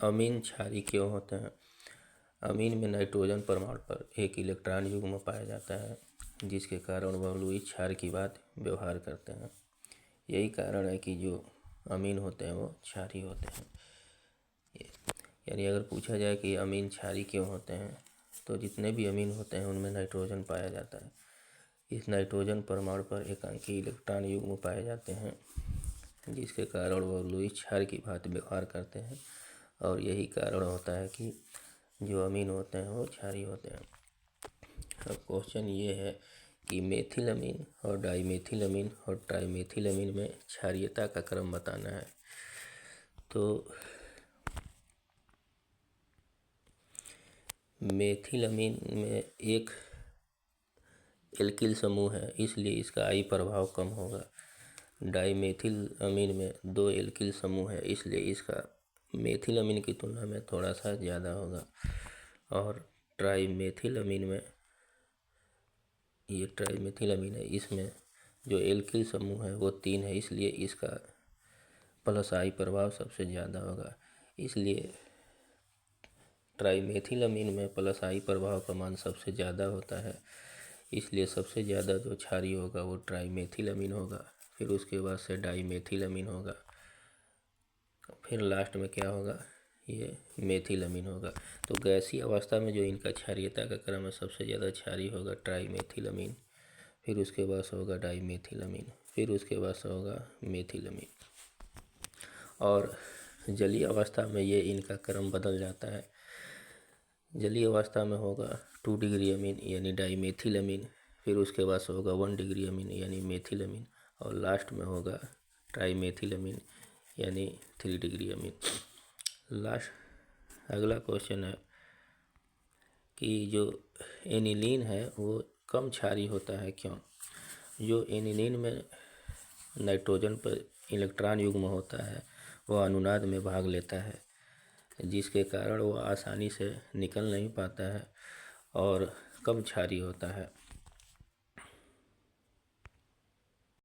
अमीन क्षारीय क्यों होते हैं? अमीन में नाइट्रोजन परमाणु पर एक इलेक्ट्रॉन युग्म पाया जाता है, जिसके कारण वह लुईस क्षार की बात व्यवहार करते हैं। यही कारण है कि जो अमीन होते हैं वो क्षारीय होते हैं। यानी अगर पूछा जाए कि अमीन क्षारीय क्यों होते हैं, तो जितने भी अमीन होते हैं उनमें नाइट्रोजन पाया जाता है। इस नाइट्रोजन परमाणु पर एकांकी इलेक्ट्रॉन युग्म पाए जाते हैं, जिसके कारण वह लुईस क्षार की बात व्यवहार करते हैं। और यही कारण होता है कि जो अमीन होते हैं वो क्षारीय होते हैं। अब क्वेश्चन ये है कि मेथिल अमीन और डाईमेथिल अमीन और ट्राईमेथिल अमीन में क्षारीयता का क्रम बताना है। तो मेथिल अमीन में एक एल्किल समूह है, इसलिए इसका आई प्रभाव कम होगा। डाईमेथिल अमीन में 2 एल्किल समूह है, इसलिए इसका मेथिल अमीन की तुलना में थोड़ा सा ज़्यादा होगा। और ट्राईमेथिल अमीन में, ये ट्राईमेथिल अमीन है, इसमें जो एल्किल समूह है वो 3 है, इसलिए इसका प्लस आई प्रभाव सबसे ज़्यादा होगा। इसलिए ट्राईमेथिल अमीन में प्लस आई प्रभाव का मान सबसे ज़्यादा होता है, इसलिए सबसे ज़्यादा जो क्षारीय होगा वो ट्राईमेथिल अमीन होगा। फिर उसके बाद से डाईमेथिल अमीन होगा, फिर लास्ट में क्या होगा, ये मेथिल अमीन होगा। तो गैसीय अवस्था में जो इनका क्षारीयता का क्रम है, सबसे ज़्यादा क्षारीय होगा ट्राईमेथिल अमीन, फिर उसके बाद से होगा डाईमेथिल अमीन, फिर उसके बाद से होगा मेथिल अमीन। और जलीय अवस्था में ये इनका क्रम बदल जाता है। जलीय अवस्था में होगा 2 डिग्री अमीन यानी डाईमेथिल अमीन, फिर उसके बाद से होगा 1 डिग्री अमीन यानी मेथिल अमीन, और लास्ट में होगा ट्राईमेथिल अमीन यानी 3 डिग्री अमीन। अगला क्वेश्चन है कि जो एनिलीन है वो कम क्षारीय होता है, क्यों? जो एनिलीन में नाइट्रोजन पर इलेक्ट्रॉन युग्म होता है वह अनुनाद में भाग लेता है, जिसके कारण वह आसानी से निकल नहीं पाता है और कम क्षारीय होता है।